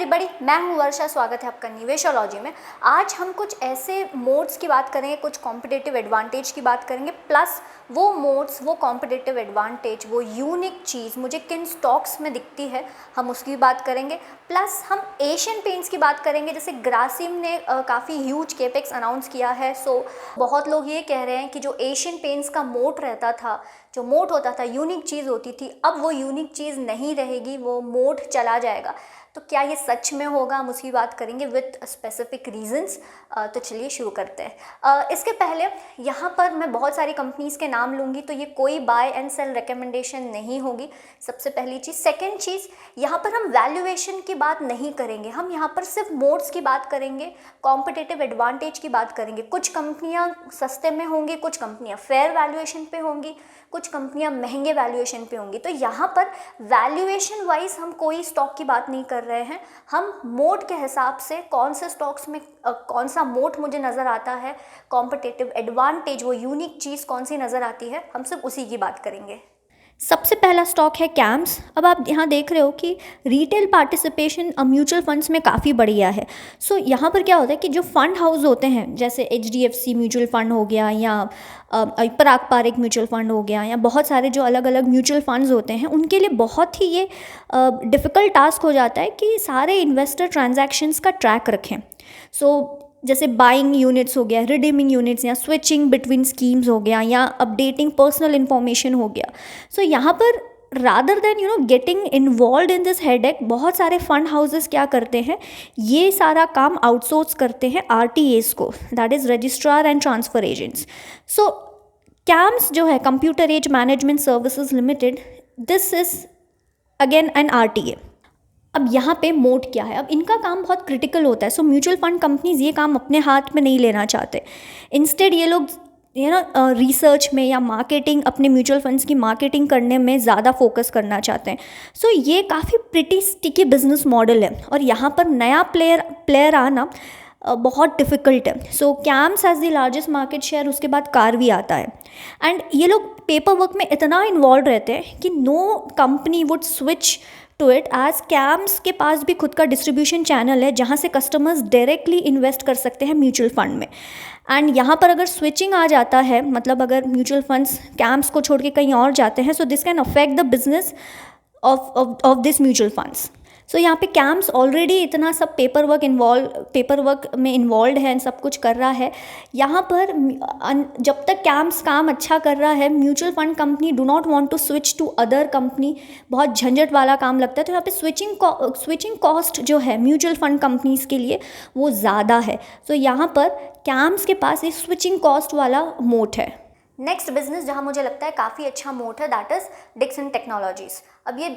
Everybody, मैं हूं वर्षा। स्वागत है आपका निवेशोलॉजी में। आज हम कुछ ऐसे मोड्स की बात करेंगे, कुछ कॉम्पिटिटिव एडवांटेज की बात करेंगे, प्लस वो मोड्स, वो कॉम्पिटिटिव एडवांटेज, वो यूनिक चीज़ मुझे किन स्टॉक्स में दिखती है, हम उसकी भी बात करेंगे। प्लस हम एशियन पेंट्स की बात करेंगे। जैसे ग्रासिम ने काफ़ी ह्यूज केपेक्स अनाउंस किया है। सो बहुत लोग ये कह रहे हैं कि जो एशियन पेंट्स का मोट रहता था, जो मोट होता था, यूनिक चीज़ होती थी, अब वो यूनिक चीज़ नहीं रहेगी, वो मोट चला जाएगा। तो क्या ये सच में होगा, हम उसकी बात करेंगे विथ स्पेसिफिक रीजंस। तो चलिए शुरू करते हैं। इसके पहले यहाँ पर मैं बहुत सारी कंपनीज़ के नाम लूँगी, तो ये कोई बाय एंड सेल रिकमेंडेशन नहीं होगी, सबसे पहली चीज़। सेकेंड चीज़, यहाँ पर हम वैल्यूएशन की बात नहीं करेंगे, हम यहाँ पर सिर्फ मोड्स की बात करेंगे, कॉम्पिटिटिव एडवांटेज की बात करेंगे। कुछ कंपनियाँ सस्ते में होंगी, कुछ कंपनियाँ फेयर वैल्यूएशन पे होंगी, कुछ कंपनियां महंगे वैल्यूएशन पे होंगी। तो यहाँ पर वैल्यूएशन वाइज हम कोई स्टॉक की बात नहीं कर रहे हैं, हम मोड के हिसाब से कौन से स्टॉक्स में कौन सा मोड मुझे नज़र आता है, कॉम्पिटिटिव एडवांटेज, वो यूनिक चीज़ कौन सी नज़र आती है, हम सिर्फ उसी की बात करेंगे। सबसे पहला स्टॉक है कैम्स। अब आप यहाँ देख रहे हो कि रिटेल पार्टिसिपेशन म्यूचुअल फंड्स में काफ़ी बढ़िया है। सो यहाँ पर क्या होता है कि जो फंड हाउस होते हैं, जैसे HDFC म्यूचुअल फंड हो गया, या पराग पारिक म्यूचुअल फंड हो गया, या बहुत सारे जो अलग अलग म्यूचुअल फंड्स होते हैं, उनके लिए बहुत ही ये डिफ़िकल्ट टास्क हो जाता है कि सारे इन्वेस्टर ट्रांजैक्शंस का ट्रैक रखें। सो जैसे बाइंग यूनिट्स हो गया, रिडीमिंग यूनिट्स, या स्विचिंग बिटवीन स्कीम्स हो गया, या अपडेटिंग पर्सनल इन्फॉर्मेशन हो गया। सो यहाँ पर rather than getting involve in this headache, बहुत सारे फंड हाउसेस क्या करते हैं, ये सारा काम आउटसोर्स करते हैं RTAs को, that is registrar and transfer agents. So CAMS जो है, computer age management services limited, this is again an RTA। अब यहाँ पे मोड क्या है, अब इनका काम बहुत क्रिटिकल होता है। सो म्यूचुअल फंड कंपनीज ये काम अपने हाथ में नहीं लेना चाहते। इंस्टेड ये लोग रिसर्च में या मार्केटिंग, अपने म्यूचुअल फंड्स की मार्केटिंग करने में ज़्यादा फोकस करना चाहते हैं। सो ये काफ़ी प्रिटी स्टिकी बिजनेस मॉडल है, और यहाँ पर नया प्लेयर आना बहुत डिफ़िकल्ट है। So CAMS has the largest market share, उसके बाद कारवी आता है। एंड ये लोग पेपर वर्क में इतना इन्वॉल्व रहते हैं कि no company would switch to it, as CAMS के पास भी खुद का डिस्ट्रीब्यूशन चैनल है, जहाँ से कस्टमर्स डायरेक्टली इन्वेस्ट कर सकते हैं म्यूचुअल फंड में। एंड यहाँ पर अगर स्विचिंग आ जाता है, मतलब अगर म्यूचुअल फंड्स कैम्स को छोड़ के कहीं और जाते हैं, so this can affect the business of this mutual funds. So यहाँ पे कैम्स ऑलरेडी इतना सब पेपर वर्क में इन्वॉल्व है, सब कुछ कर रहा है। यहाँ पर जब तक कैम्स काम अच्छा कर रहा है, mutual fund company do not want to switch to other company, बहुत झंझट वाला काम लगता है। तो यहाँ पे स्विचिंग कॉस्ट जो है म्यूचुअल फंड कंपनीज के लिए, वो ज़्यादा है। तो यहाँ पर कैम्स के पास एक स्विचिंग कॉस्ट वाला मोट है। नेक्स्ट बिजनेस जहाँ मुझे लगता है काफ़ी अच्छा मोट है, दैट इज़ डिक्सन टेक्नोलॉजीज़। अब ये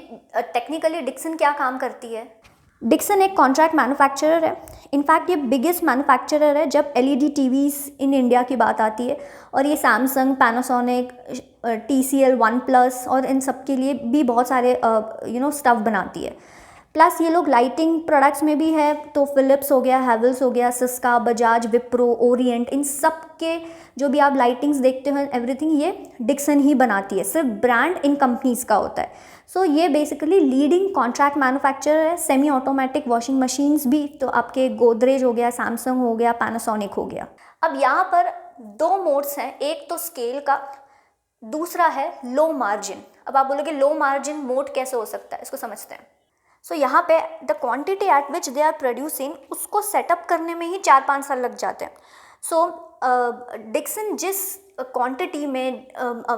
टेक्निकली डिक्सन क्या काम करती है? डिक्सन एक कॉन्ट्रैक्ट मैन्युफैक्चरर है। इनफैक्ट ये बिगेस्ट मैन्युफैक्चरर है जब LED TVs इन इंडिया की बात आती है, और ये सैमसंग, पैनासोनिक, TCL, OnePlus और इन सब के लिए भी बहुत सारे स्टफ बनाती है। प्लस ये लोग लाइटिंग प्रोडक्ट्स में भी है, तो फिलिप्स हो गया, हैवेल्स हो गया, सिस्का, बजाज, विप्रो, ओरिएंट, इन सब के जो भी आप लाइटिंग्स देखते हो, एवरीथिंग ये डिक्सन ही बनाती है। सिर्फ ब्रांड इन कंपनीज का होता है। सो ये बेसिकली लीडिंग कॉन्ट्रैक्ट मैन्युफैक्चरर है। सेमी ऑटोमेटिक वॉशिंग मशीन्स भी, तो आपके गोदरेज हो गया, सैमसंग हो गया, पैनासोनिक हो गया। अब यहाँ पर दो मोड्स हैं, एक तो स्केल का, दूसरा है लो मार्जिन। अब आप बोलोगे लो मार्जिन मोड कैसे हो सकता है, इसको समझते हैं। सो यहाँ पे the quantity at which they are producing, उसको सेटअप करने में ही 4-5 साल लग जाते हैं। सो डिक्सन जिस क्वांटिटी में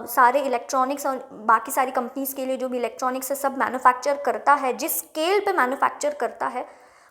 सारे इलेक्ट्रॉनिक्स और बाकी सारी कंपनीज के लिए जो भी इलेक्ट्रॉनिक्स है सब मैन्युफैक्चर करता है, जिस स्केल पे मैन्युफैक्चर करता है,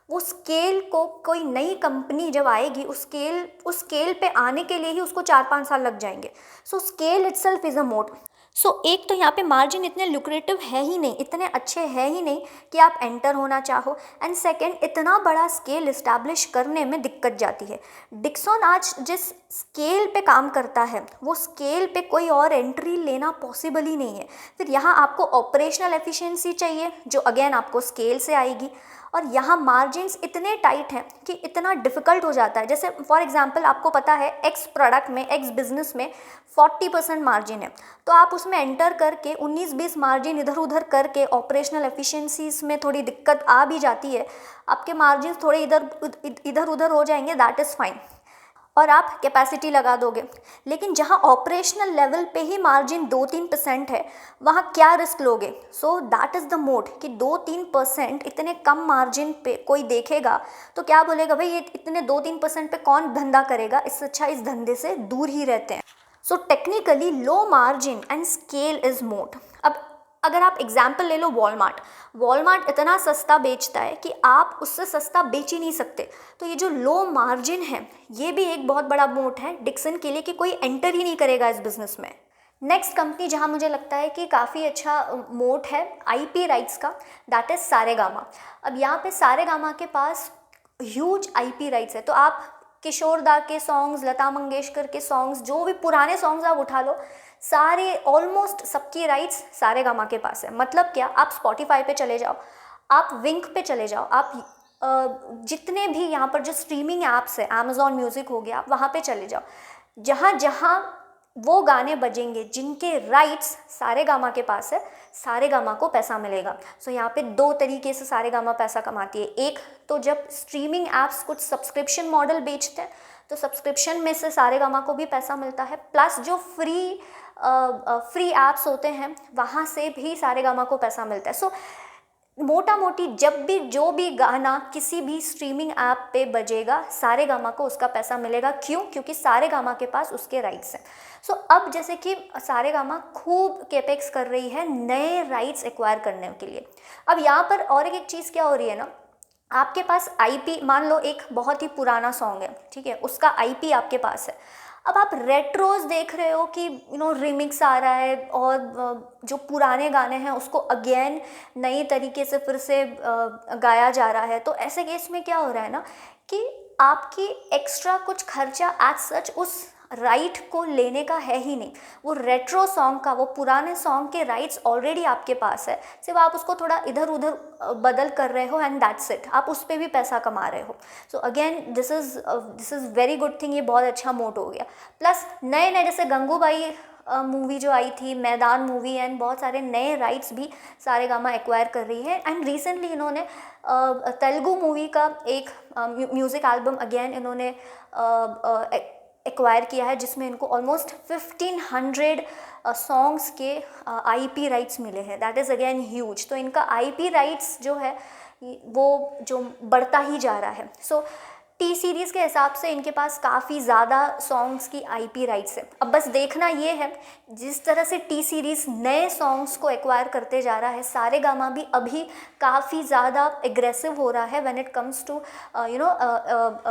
वो स्केल को कोई नई कंपनी जब आएगी, उस स्केल पे आने के लिए ही उसको 4-5 साल लग जाएंगे। So scale itself is a mode. So एक तो यहाँ पे मार्जिन इतने लुक्रेटिव है ही नहीं, इतने अच्छे है ही नहीं कि आप एंटर होना चाहो। एंड सेकंड, इतना बड़ा स्केल इस्टेब्लिश करने में दिक्कत जाती है। डिक्सन आज जिस स्केल पे काम करता है, वो स्केल पे कोई और एंट्री लेना पॉसिबल ही नहीं है। फिर यहाँ आपको ऑपरेशनल एफिशिएंसी चाहिए, जो अगेन आपको स्केल से आएगी, और यहाँ मार्जिन्स इतने टाइट हैं कि इतना डिफ़िकल्ट हो जाता है। जैसे फॉर एग्जांपल आपको पता है एक्स प्रोडक्ट में, एक्स बिजनेस में 40% मार्जिन है, तो आप उसमें एंटर करके 19-20 मार्जिन इधर उधर करके ऑपरेशनल एफिशिएंसीज में थोड़ी दिक्कत आ भी जाती है, आपके मार्जिन थोड़े इधर उधर हो जाएंगे, दैट इज़ फाइन, और आप कैपेसिटी लगा दोगे। लेकिन जहाँ ऑपरेशनल लेवल पे ही मार्जिन 2-3% है, वहाँ क्या रिस्क लोगे? So that is the mode कि 2-3% इतने कम मार्जिन पे कोई देखेगा तो क्या बोलेगा, भाई ये इतने 2-3% पे कौन धंधा करेगा, इससे अच्छा इस धंधे से दूर ही रहते हैं। So technically low margin and scale is mode. अब अगर आप एग्जाम्पल ले लो वॉलमार्ट इतना सस्ता बेचता है कि आप उससे सस्ता बेच ही नहीं सकते। तो ये जो लो मार्जिन है ये भी एक बहुत बड़ा मोट है डिक्सन के लिए कि कोई एंटर ही नहीं करेगा इस बिज़नेस में। नेक्स्ट कंपनी जहाँ मुझे लगता है कि काफ़ी अच्छा मोट है आईपी राइट्स का, दैट इज़ सारेगामा। अब यहाँ पे सारेगामा के पास ह्यूज आईपी राइट्स है। तो आप किशोर दा के सॉन्ग्स, लता मंगेशकर के सॉन्ग्स, जो भी पुराने सॉन्ग्स आप उठा लो, सारे ऑलमोस्ट सबकी राइट्स सारेगामा के पास है। मतलब क्या, आप स्पॉटिफाई पे चले जाओ, आप विंक पे चले जाओ, आप जितने भी यहाँ पर जो स्ट्रीमिंग ऐप्स है, अमेजॉन म्यूज़िक हो गया, आप वहाँ पे चले जाओ, जहाँ जहाँ वो गाने बजेंगे जिनके राइट्स सारेगामा के पास है, सारेगामा को पैसा मिलेगा। सो यहाँ पे दो तरीके से सारेगामा पैसा कमाती है। एक तो जब स्ट्रीमिंग ऐप्स कुछ सब्सक्रिप्शन मॉडल बेचते हैं तो सब्सक्रिप्शन में से सारेगामा को भी पैसा मिलता है, प्लस जो फ्री ऐप्स होते हैं वहाँ से भी सारेगामा को पैसा मिलता है। सो मोटा मोटी जब भी जो भी गाना किसी भी स्ट्रीमिंग ऐप पे बजेगा, सारेगामा को उसका पैसा मिलेगा। क्यों? क्योंकि सारेगामा के पास उसके राइट्स हैं। सो अब जैसे कि सारेगामा खूब कैपेक्स कर रही है नए राइट्स एक्वायर करने के लिए। अब यहाँ पर और एक चीज़ क्या हो रही है ना, आपके पास आईपी, मान लो एक बहुत ही पुराना सॉन्ग है, ठीक है, उसका आईपी आपके पास है। अब आप रेट्रोज देख रहे हो कि रिमिक्स आ रहा है और जो पुराने गाने हैं उसको अगेन नई तरीके से फिर से गाया जा रहा है। तो ऐसे केस में क्या हो रहा है ना कि आपकी एक्स्ट्रा कुछ खर्चा एज सच उस राइट को लेने का है ही नहीं। वो रेट्रो सॉन्ग का, वो पुराने सॉन्ग के राइट्स ऑलरेडी आपके पास है, सिर्फ आप उसको थोड़ा इधर उधर बदल कर रहे हो एंड दैट्स इट, आप उस पर भी पैसा कमा रहे हो। So again this is very good thing, ये बहुत अच्छा मोड हो गया। प्लस नए नए जैसे गंगूबाई मूवी जो आई थी, मैदान मूवी, एंड बहुत सारे नए राइट्स भी सारेगामा एक्वायर कर रही है। एंड रिसेंटली इन्होंने तेलुगु मूवी का एक म्यूज़िक एल्बम अगेन इन्होंने एक्वायर किया है, जिसमें इनको ऑलमोस्ट 1500 सॉन्ग्स के आईपी राइट्स मिले हैं। That is again huge. तो इनका आईपी राइट्स जो है वो जो बढ़ता ही जा रहा है। सो टी सीरीज़ के हिसाब से इनके पास काफ़ी ज़्यादा सॉन्ग्स की आईपी राइट्स है। अब बस देखना ये है, जिस तरह से टी सीरीज़ नए सॉन्ग्स को एक्वायर करते जा रहा है, सारेगामा भी अभी काफ़ी ज़्यादा एग्रेसिव हो रहा है when it comes to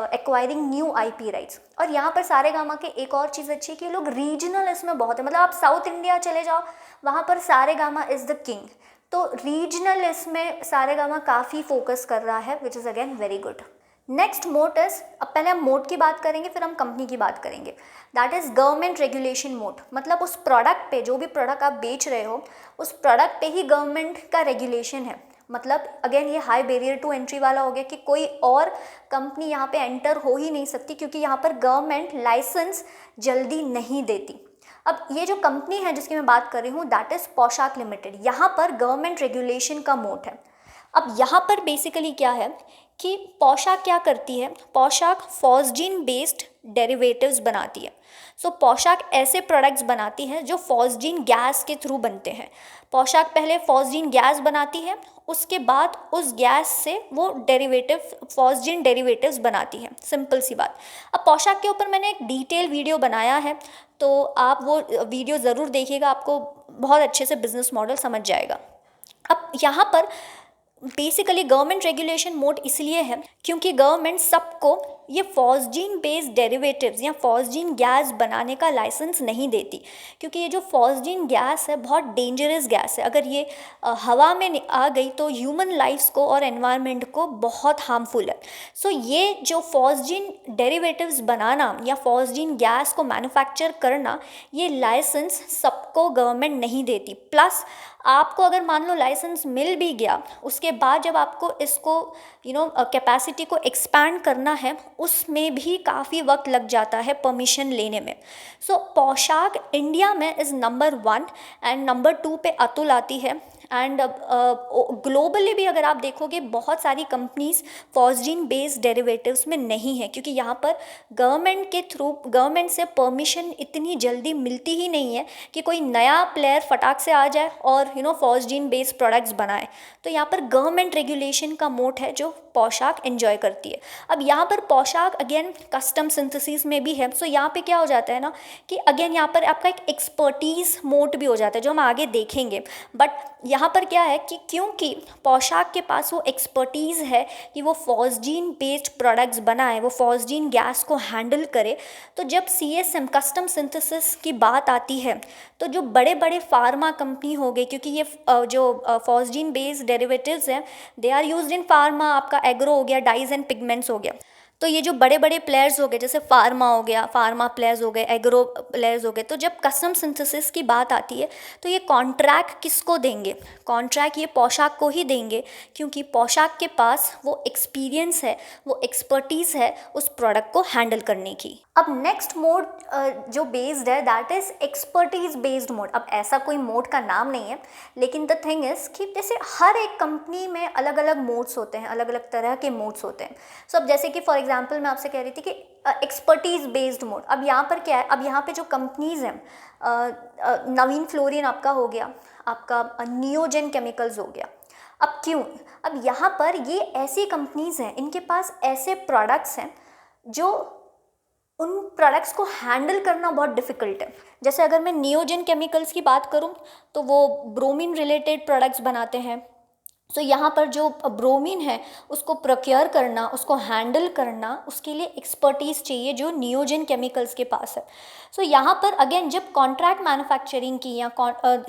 acquiring new IP rights. और यहाँ पर सारेगामा के एक और चीज़ अच्छी है कि लोग रीजनल इसमें बहुत है। मतलब आप साउथ इंडिया चले जाओ, वहाँ पर सारेगामा इज़ द किंग। तो रीजनल इसमें सारेगामा काफ़ी फोकस कर रहा है, which is again very good. Next mode is, अब पहले हम मोड की बात करेंगे फिर हम कंपनी की बात करेंगे। That is government regulation mode. मतलब उस प्रोडक्ट पे, जो भी प्रोडक्ट आप बेच रहे हो, उस प्रोडक्ट पे ही गवर्नमेंट का रेगुलेशन है। मतलब अगेन ये हाई बैरियर टू एंट्री वाला हो गया कि कोई और कंपनी यहाँ पे एंटर हो ही नहीं सकती, क्योंकि यहाँ पर गवर्नमेंट लाइसेंस जल्दी नहीं देती। अब ये जो कंपनी है जिसकी मैं बात कर रही हूँ, दैट इज़ पोशाक लिमिटेड। यहाँ पर गवर्नमेंट रेगुलेशन का मोड है। अब यहाँ पर बेसिकली क्या है कि पोशाक क्या करती है, पोशाक फॉस्जीन बेस्ड डेरिवेटिव्स बनाती है। सो पोशाक ऐसे प्रोडक्ट्स बनाती है जो फॉस्जीन गैस के थ्रू बनते हैं। पोशाक पहले फॉस्जीन गैस बनाती है, उसके बाद उस गैस से वो फॉस्जीन डेरिवेटिव्स बनाती है। सिंपल सी बात। अब पोशाक के ऊपर मैंने एक डिटेल वीडियो बनाया है, तो आप वो वीडियो ज़रूर देखिएगा, आपको बहुत अच्छे से बिजनेस मॉडल समझ जाएगा। अब यहाँ पर बेसिकली गवर्नमेंट रेगुलेशन मोड इसलिए है क्योंकि गवर्नमेंट सबको ये फॉस्जीन बेस्ड डेरिवेटिव्स या फॉस्जीन गैस बनाने का लाइसेंस नहीं देती, क्योंकि ये जो फॉस्जीन गैस है बहुत डेंजरस गैस है। अगर ये हवा में आ गई तो ह्यूमन लाइफ्स को और एनवायरनमेंट को बहुत हार्मफुल है। सो ये जो फॉस्जीन डेरिवेटिव्स बनाना या फॉस्जीन गैस को मैन्युफैक्चर करना, ये लाइसेंस सबको गवर्नमेंट नहीं देती। प्लस आपको अगर मान लो लाइसेंस मिल भी गया, उसके बाद जब आपको इसको कैपेसिटी को एक्सपैंड करना है, उसमें भी काफ़ी वक्त लग जाता है परमिशन लेने में। सो पोशाक इंडिया में इज़ नंबर 1 एंड नंबर 2 पे अतुल आती है। एंड ग्लोबली भी अगर आप देखोगे बहुत सारी कंपनीज फॉस्जीन बेस्ड डेरिवेटिव्स में नहीं है, क्योंकि यहाँ पर गवर्नमेंट के थ्रू गवर्नमेंट से परमिशन इतनी जल्दी मिलती ही नहीं है कि कोई नया प्लेयर फटाक से आ जाए और फॉस्जीन बेस्ड प्रोडक्ट्स बनाए। तो यहाँ पर गवर्नमेंट रेगुलेशन का मोड है जो पोशाक एंजॉय करती है। अब यहाँ पर पोशाक अगेन कस्टम सिंथेसिस में भी है। सो यहाँ पे क्या हो जाता है ना कि अगेन यहाँ पर आपका एक एक्सपर्टीज़ मोड भी हो जाता है, जो हम आगे देखेंगे। बट यहाँ पर क्या है कि क्योंकि पोशाक के पास वो एक्सपर्टीज़ है कि वो फॉस्जीन बेस्ड प्रोडक्ट्स बनाए, वो फॉस्जीन गैस को हैंडल करे, तो जब CSM कस्टम सिंथेसिस की बात आती है तो जो बड़े बड़े फार्मा कंपनी हो गए, क्योंकि ये जो फॉस्जीन बेस्ड डेरिवेटिव्स हैं they are used in pharma, आपका एग्रो हो गया, डाइज एंड पिगमेंट्स हो गया। तो ये जो बड़े बड़े प्लेयर्स हो गए, जैसे फार्मा हो गया, फार्मा प्लेयर्स हो गए, एग्रो प्लेयर्स हो गए, तो जब कस्टम सिंथेसिस की बात आती है तो ये कॉन्ट्रैक्ट किसको देंगे? कॉन्ट्रैक्ट ये पोशाक को ही देंगे, क्योंकि पोशाक के पास वो एक्सपीरियंस है, वो एक्सपर्टीज़ है उस प्रोडक्ट को हैंडल करने की। अब नेक्स्ट मोड जो बेस्ड है that is expertise based mode. अब ऐसा कोई मोड का नाम नहीं है, लेकिन द थिंग इज़ कि जैसे हर एक कंपनी में अलग अलग मोड्स होते हैं, अलग अलग तरह के मोड्स होते हैं। सो अब जैसे कि फॉर एग्जांपल मैं आपसे कह रही थी कि एक्सपर्टीज़ बेस्ड मोड, अब यहाँ पर क्या है, अब यहाँ पे जो कंपनीज़ हैं, नवीन फ्लोरिन आपका हो गया, आपका नियोजन केमिकल्स हो गया। अब क्यों? अब यहाँ पर ये ऐसी कंपनीज़ हैं, इनके पास ऐसे प्रोडक्ट्स हैं जो उन प्रोडक्ट्स को हैंडल करना बहुत डिफ़िकल्ट है। जैसे अगर मैं नियोजन केमिकल्स की बात करूं तो वो ब्रोमीन रिलेटेड प्रोडक्ट्स बनाते हैं। सो यहाँ पर जो ब्रोमीन है उसको प्रोक्योर करना, उसको हैंडल करना, उसके लिए एक्सपर्टीज़ चाहिए जो नियोजन केमिकल्स के पास है। सो यहाँ पर अगेन जब कॉन्ट्रैक्ट मैन्युफैक्चरिंग की या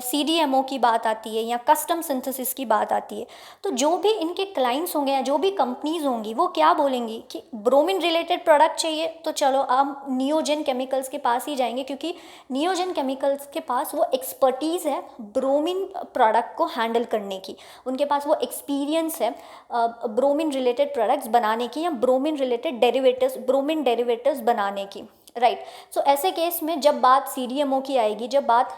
CDMO की बात आती है या कस्टम सिंथेसिस की बात आती है, तो जो भी इनके क्लाइंट्स होंगे या जो भी कंपनीज़ होंगी वो क्या बोलेंगी कि ब्रोमीन रिलेटेड प्रोडक्ट चाहिए तो चलो आप नियोजन केमिकल्स के पास ही जाएंगे, क्योंकि नियोजन केमिकल्स के पास वो एक्सपर्टीज़ है ब्रोमीन प्रोडक्ट को हैंडल करने की, उनके पास वो एक्सपीरियंस है ब्रोमीन रिलेटेड प्रोडक्ट्स बनाने की या bromine related derivatives, bromine derivatives बनाने की, राइट। सो ऐसे केस में जब बात CDMO की आएगी, जब बात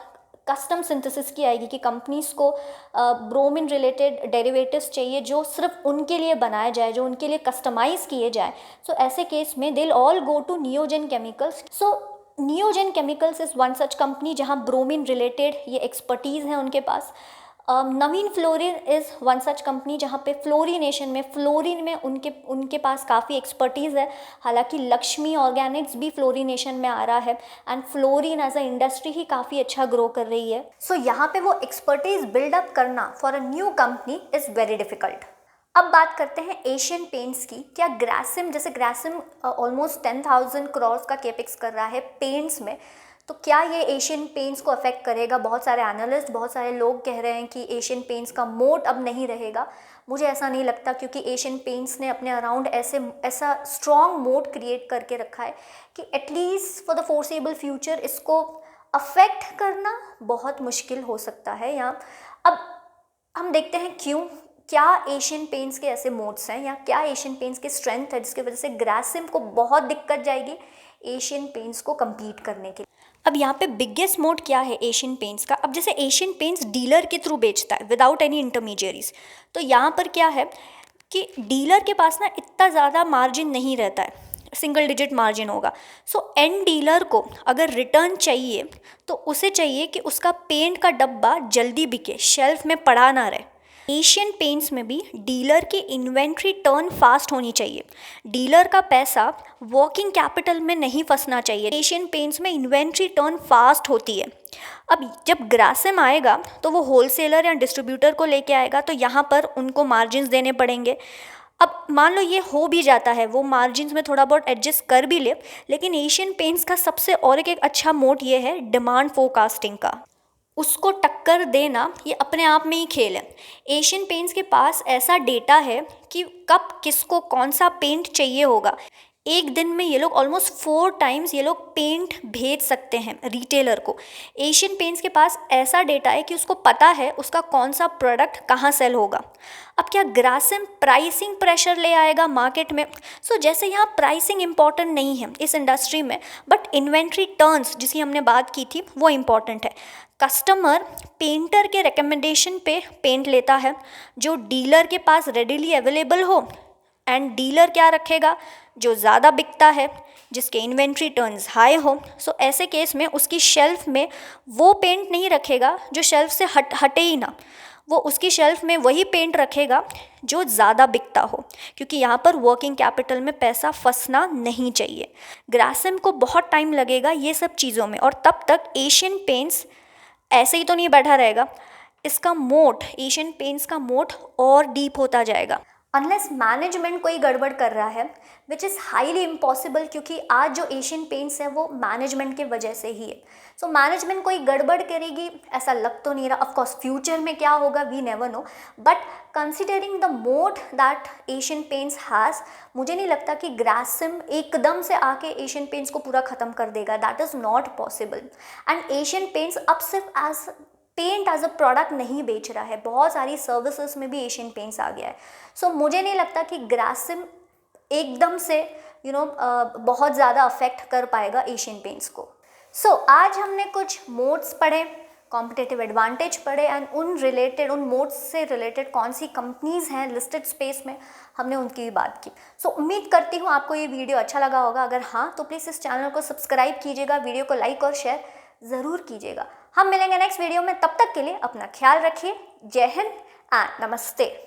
कस्टम सिंथेसिस की आएगी कि कंपनीज़ को ब्रोमीन रिलेटेड डेरिवेटिव्स चाहिए जो सिर्फ उनके लिए बनाया जाए, जो उनके लिए कस्टमाइज़ किए जाए, सो ऐसे केस में they will all go to Neogen chemicals. So Neogen chemicals is one such company जहाँ ब्रोमीन रिलेटेड ये एक्सपर्टीज़ है उनके पास। Navin fluorine is one such company जहाँ पे फ्लोरिनेशन में, फ्लोरिन में उनके पास काफ़ी एक्सपर्टीज़ है। हालांकि लक्ष्मी ऑर्गेनिक्स भी फ्लोरिनेशन में आ रहा है and fluorine as a industry ही काफ़ी अच्छा ग्रो कर रही है। सो यहाँ पे वो एक्सपर्टीज़ बिल्डअप करना for a new company is very difficult. अब बात करते हैं एशियन पेंट्स की। क्या ग्रासिम, जैसे ग्रासिम ऑलमोस्ट 10,000 करोड़ का केपेक्स कर रहा है पेंट्स में, तो क्या ये एशियन पेंट्स को अफेक्ट करेगा? बहुत सारे एनालिस्ट, बहुत सारे लोग कह रहे हैं कि एशियन पेंट्स का मोड अब नहीं रहेगा। मुझे ऐसा नहीं लगता, क्योंकि एशियन पेंट्स ने अपने अराउंड ऐसा स्ट्रॉन्ग मोड क्रिएट करके रखा है कि at least for the forcible future इसको अफेक्ट करना बहुत मुश्किल हो सकता है। या अब हम देखते हैं क्या एशियन पेंट्स के ऐसे मोड्स हैं या क्या एशियन पेंट्स की स्ट्रेंथ है जिसकी वजह से ग्रासिम को बहुत दिक्कत जाएगी एशियन पेंट्स को कम्पीट करने के लिए। अब यहाँ पे बिगेस्ट मोड क्या है एशियन पेंट्स का? अब जैसे एशियन पेंट्स डीलर के थ्रू बेचता है विदाउट एनी इंटरमीडियरीज, तो यहाँ पर क्या है कि डीलर के पास ना इतना ज़्यादा मार्जिन नहीं रहता है, सिंगल डिजिट मार्जिन होगा। सो एंड डीलर को अगर रिटर्न चाहिए तो उसे चाहिए कि उसका पेंट का डब्बा जल्दी बिके, शेल्फ में पड़ा ना रहे। एशियन पेंट्स में भी डीलर की इन्वेंट्री टर्न फास्ट होनी चाहिए, डीलर का पैसा वर्किंग कैपिटल में नहीं फंसना चाहिए। एशियन पेंट्स में इन्वेंट्री टर्न फास्ट होती है। अब जब ग्रासिम आएगा तो वो होलसेलर या डिस्ट्रीब्यूटर को लेके आएगा, तो यहाँ पर उनको मार्जिन्स देने पड़ेंगे। अब मान लो ये हो भी जाता है, वो मार्जिन्स में थोड़ा बहुत एडजस्ट कर भी ले, लेकिन एशियन पेंट्स का सबसे और एक अच्छा मोड ये है डिमांड फोरकास्टिंग का। उसको टक्कर देना ये अपने आप में ही खेल है। एशियन पेंट्स के पास ऐसा डेटा है कि कब किसको कौन सा पेंट चाहिए होगा। एक दिन में ये लोग ऑलमोस्ट 4 टाइम्स ये लोग पेंट भेज सकते हैं रिटेलर को। एशियन पेंट्स के पास ऐसा डेटा है कि उसको पता है उसका कौन सा प्रोडक्ट कहाँ सेल होगा। अब क्या ग्रासिम प्राइसिंग प्रेशर ले आएगा मार्केट में? जैसे यहाँ प्राइसिंग इंपॉर्टेंट नहीं है इस इंडस्ट्री में, बट इन्वेंट्री टर्न्स जिसकी हमने बात की थी वो इम्पॉर्टेंट है। कस्टमर पेंटर के रिकमेंडेशन पे पेंट लेता है जो डीलर के पास रेडिली अवेलेबल हो, एंड डीलर क्या रखेगा? जो ज़्यादा बिकता है, जिसके इन्वेंट्री टर्न्स हाई हो। ऐसे केस में उसकी शेल्फ में वो पेंट नहीं रखेगा जो शेल्फ से हटे ही ना, वो उसकी शेल्फ में वही पेंट रखेगा जो ज़्यादा बिकता हो, क्योंकि यहाँ पर वर्किंग कैपिटल में पैसा फंसना नहीं चाहिए। ग्रासिम को बहुत टाइम लगेगा ये सब चीज़ों में, और तब तक एशियन पेंट्स ऐसे ही तो नहीं बैठा रहेगा। इसका मोट, एशियन पेंट्स का मोट और डीप होता जाएगा, अनलेस मैनेजमेंट कोई गड़बड़ कर रहा है, विच इज़ हाईली इम्पॉसिबल, क्योंकि आज जो एशियन पेंट्स है वो मैनेजमेंट के वजह से ही है। मैनेजमेंट कोई गड़बड़ करेगी ऐसा लग तो नहीं रहा। ऑफकोर्स फ्यूचर में क्या होगा we never know, but considering the mode that Asian Paints has, मुझे नहीं लगता कि ग्रासिम एकदम से आके एशियन पेंट्स को पूरा ख़त्म कर देगा। That is not possible. And Asian paints अब सिर्फ पेंट एज अ प्रोडक्ट नहीं बेच रहा है, बहुत सारी सर्विसेज में भी एशियन पेंट्स आ गया है। मुझे नहीं लगता कि ग्रासिम एकदम से बहुत ज़्यादा अफेक्ट कर पाएगा एशियन पेंट्स को। आज हमने कुछ मोड्स पढ़े, कॉम्पिटिटिव एडवांटेज पढ़े, एंड उन मोड्स से रिलेटेड कौन सी कंपनीज़ हैं लिस्टेड स्पेस में, हमने उनकी भी बात की। उम्मीद करती हूँ आपको ये वीडियो अच्छा लगा होगा। अगर हाँ तो प्लीज़ इस चैनल को सब्सक्राइब कीजिएगा, वीडियो को लाइक और शेयर ज़रूर कीजिएगा। हम मिलेंगे नेक्स्ट वीडियो में, तब तक के लिए अपना ख्याल रखिए। जय हिंद एंड नमस्ते।